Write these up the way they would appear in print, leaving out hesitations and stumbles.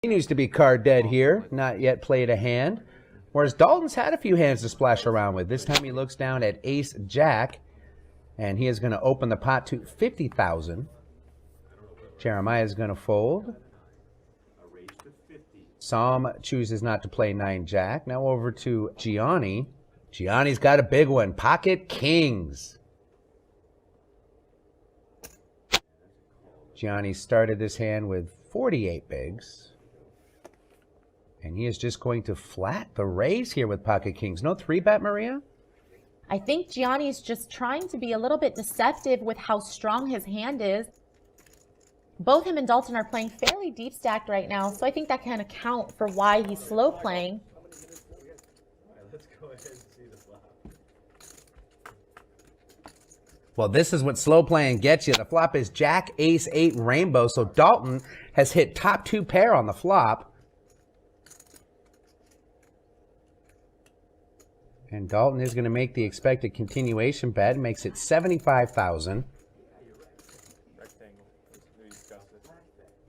Continues to be card dead here, not yet played a hand. Whereas Dalton's had a few hands to splash around with. This time he looks down at Ace Jack, and he is going to open the pot to 50,000. Jeremiah's going to fold. Psalm chooses not to play 9 Jack. Now over to Gianni. Gianni's got a big one. Pocket Kings. Gianni started this hand with 48 bigs. And he is just going to flat the raise here with Pocket Kings. No 3-bet, Maria? I think Gianni's just trying to be a little bit deceptive with how strong his hand is. Both him and Dalton are playing fairly deep stacked right now, so I think that can account for why he's slow playing. Let's go ahead and see the flop. Well, this is what slow playing gets you. The flop is Jack, Ace, 8, Rainbow. So Dalton has hit top 2 pair on the flop. And Dalton is going to make the expected continuation bet. Makes it 75,000.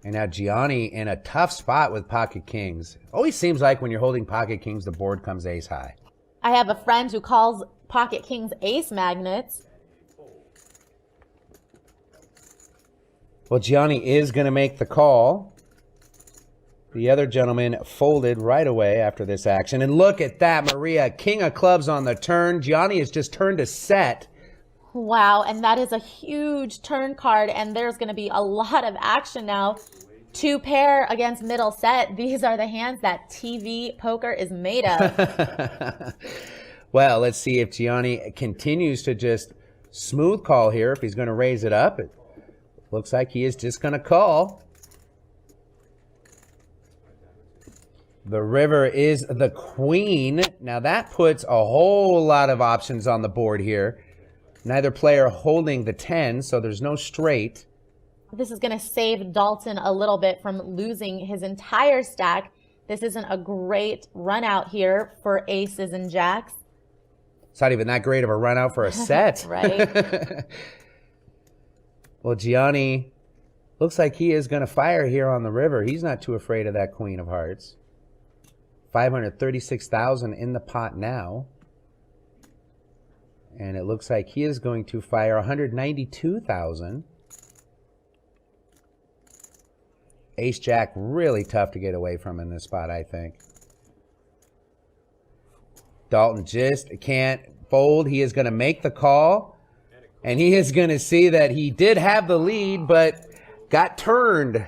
And now Gianni in a tough spot with Pocket Kings. Always seems like when you're holding Pocket Kings, the board comes ace high. I have a friend who calls Pocket Kings ace magnets. Well, Gianni is going to make the call. The other gentleman folded right away after this action. And look at that, Maria. King of clubs on the turn. Gianni has just turned a set. Wow, and that is a huge turn card, and there's going to be a lot of action now. 2 pair against middle set. These are the hands that TV poker is made of. Well, let's see if Gianni continues to just smooth call here. If he's going to raise it up, it looks like he is just going to call. The river is the queen. Now that puts a whole lot of options on the board here. Neither player holding the 10, so there's no straight. This is going to save Dalton a little bit from losing his entire stack. This isn't a great run out here for aces and jacks. It's not even that great of a run out for a set. Right. Well, Gianni looks like he is going to fire here on the river. He's not too afraid of that queen of hearts. 536,000 in the pot now. And it looks like he is going to fire 192,000. Ace Jack, really tough to get away from in this spot, I think. Dalton just can't fold. He is going to make the call. And he is going to see that he did have the lead, but got turned.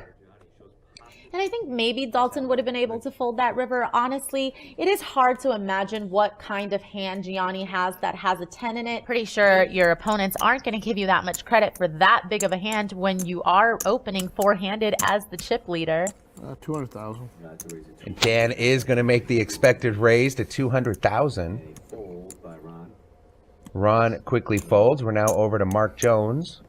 And I think maybe Dalton would have been able to fold that river. Honestly, it is hard to imagine what kind of hand Gianni has that has a 10 in it. Pretty sure your opponents aren't going to give you that much credit for that big of a hand when you are opening 4-handed as the chip leader. 200,000. And Dan is going to make the expected raise to 200,000. Ron quickly folds. We're now over to Mark Jones.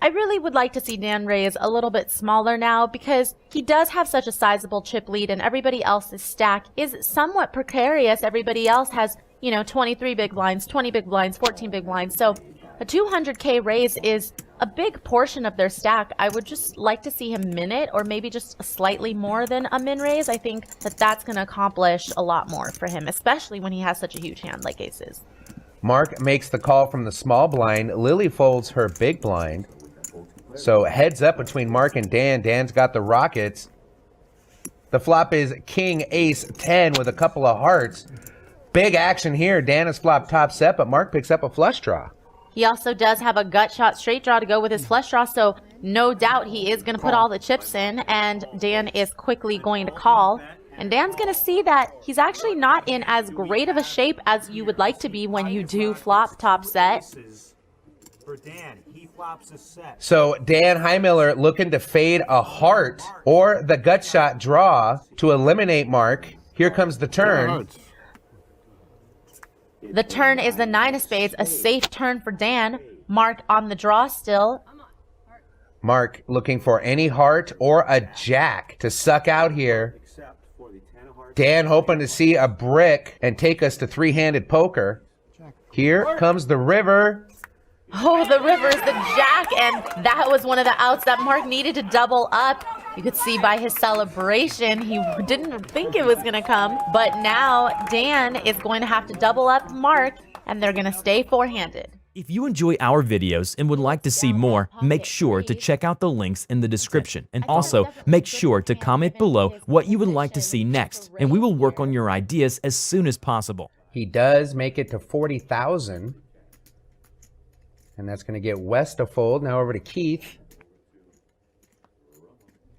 I really would like to see Dan raise a little bit smaller now because he does have such a sizable chip lead and everybody else's stack is somewhat precarious. Everybody else has, 23 big blinds, 20 big blinds, 14 big blinds. So a 200K raise is a big portion of their stack. I would just like to see him min it or maybe just slightly more than a min raise. I think that that's going to accomplish a lot more for him, especially when he has such a huge hand like aces. Mark makes the call from the small blind. Lily folds her big blind. So heads up between Mark and Dan. Dan's got the rockets. The flop is King, Ace, 10 with a couple of hearts. Big action here. Dan has flopped top set, but Mark picks up a flush draw. He also does have a gut shot straight draw to go with his flush draw, so no doubt he is going to put all the chips in, and Dan is quickly going to call. And Dan's going to see that he's actually not in as great of a shape as you would like to be when you do flop top set. For Dan, he flops a set. So Dan Heimiller looking to fade a heart or the gut shot draw to eliminate Mark. Here comes the turn. The turn is the 9 of spades, a safe turn for Dan. Mark on the draw still. Mark looking for any heart or a jack to suck out here. Dan hoping to see a brick and take us to 3-handed poker. Here comes the river. Oh, the river is the jack, and that was one of the outs that Mark needed to double up. You could see by his celebration, he didn't think it was going to come. But now Dan is going to have to double up Mark, and they're going to stay four-handed. If you enjoy our videos and would like to see more, make sure to check out the links in the description. And also, make sure to comment below what you would like to see next, and we will work on your ideas as soon as possible. He does make it to 40,000. And that's going to get West to fold. Now over to Keith.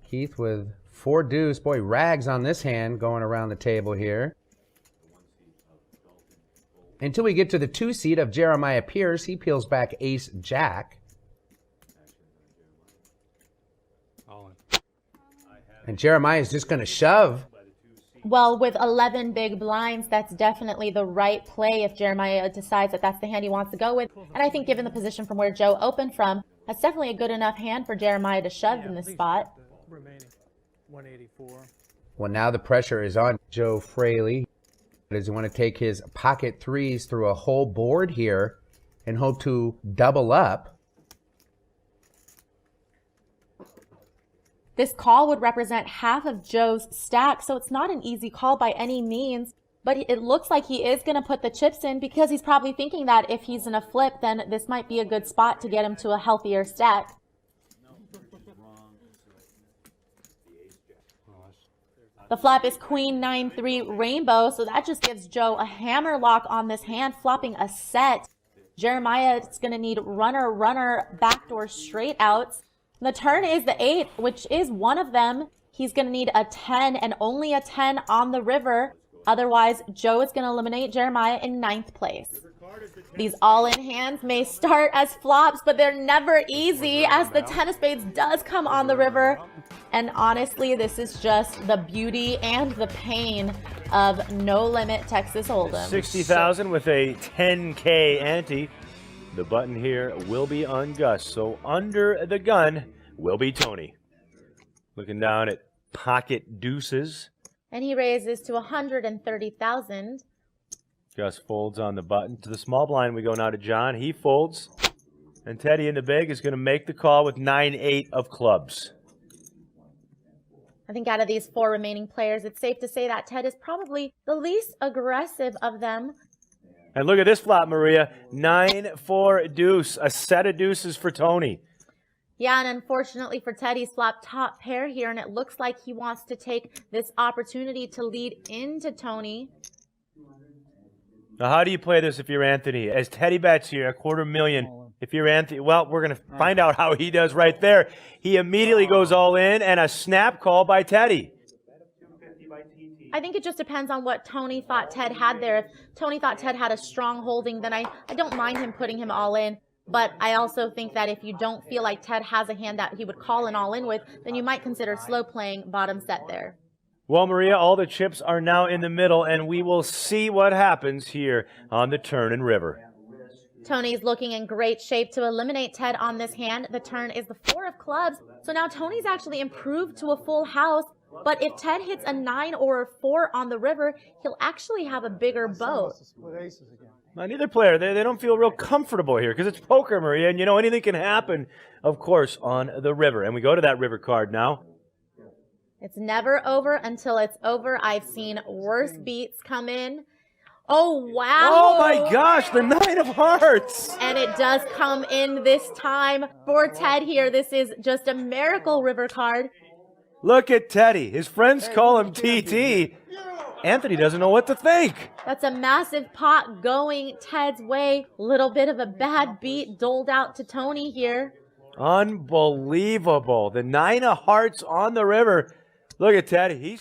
Keith with 4 deuce. Boy, rags on this hand going around the table here. Until we get to the 2 seat of Jeremiah Pierce, he peels back Ace Jack. And Jeremiah is just going to shove. Well, with 11 big blinds, that's definitely the right play if Jeremiah decides that that's the hand he wants to go with. And I think given the position from where Joe opened from, that's definitely a good enough hand for Jeremiah to shove in this spot. Remaining 184. Well, now the pressure is on Joe Fraley. Does he want to take his pocket threes through a whole board here and hope to double up? This call would represent half of Joe's stack, so it's not an easy call by any means. But it looks like he is going to put the chips in because he's probably thinking that if he's in a flip, then this might be a good spot to get him to a healthier stack. The flop is Queen 9-3 Rainbow, so that just gives Joe a hammer lock on this hand, flopping a set. Jeremiah is going to need runner, runner, backdoor straight outs. The turn is the 8, which is one of them. He's going to need a 10 and only a 10 on the river. Otherwise, Joe is going to eliminate Jeremiah in 9th place. These all-in hands may start as flops, but they're never easy as the 10 of spades does come on the river. And honestly, this is just the beauty and the pain of No Limit Texas Hold'em. 60,000 with a 10K ante. The button here will be on Gus. So under the gun will be Tony. Looking down at pocket deuces. And he raises to 130,000. Gus folds on the button. To the small blind we go now to John. He folds. And Teddy in the big is going to make the call with 9-8 of clubs. I think out of these 4 remaining players, it's safe to say that Ted is probably the least aggressive of them. And look at this flop, Maria. 9-4 deuce. A set of deuces for Tony. Yeah, and unfortunately for Ted, he's flopped top pair here, and it looks like he wants to take this opportunity to lead into Tony. Now, how do you play this if you're Anthony? As Teddy bets here, $250,000. If you're Anthony, well, we're going to find out how he does right there. He immediately goes all in, and a snap call by Teddy. I think it just depends on what Tony thought Ted had there. If Tony thought Ted had a strong holding, then I don't mind him putting him all in. But I also think that if you don't feel like Ted has a hand that he would call an all in with, then you might consider slow playing bottom set there. Well, Maria, all the chips are now in the middle, and we will see what happens here on the turn and river. Tony's looking in great shape to eliminate Ted on this hand. The turn is the 4 of clubs. So now Tony's actually improved to a full house. But if Ted hits a 9 or a 4 on the river, he'll actually have a bigger boat. Now, neither player, they don't feel real comfortable here because it's poker, Maria, and you know anything can happen, of course, on the river. And we go to that river card now. It's never over until it's over. I've seen worse beats come in. Oh, wow. Oh, my gosh, the 9 of hearts. And it does come in this time for Ted here. This is just a miracle river card. Look at Teddy. His friends call him TT. Anthony doesn't know what to think. That's a massive pot going Ted's way. Little bit of a bad beat doled out to Tony here. Unbelievable. The 9 of hearts on the river. Look at Teddy.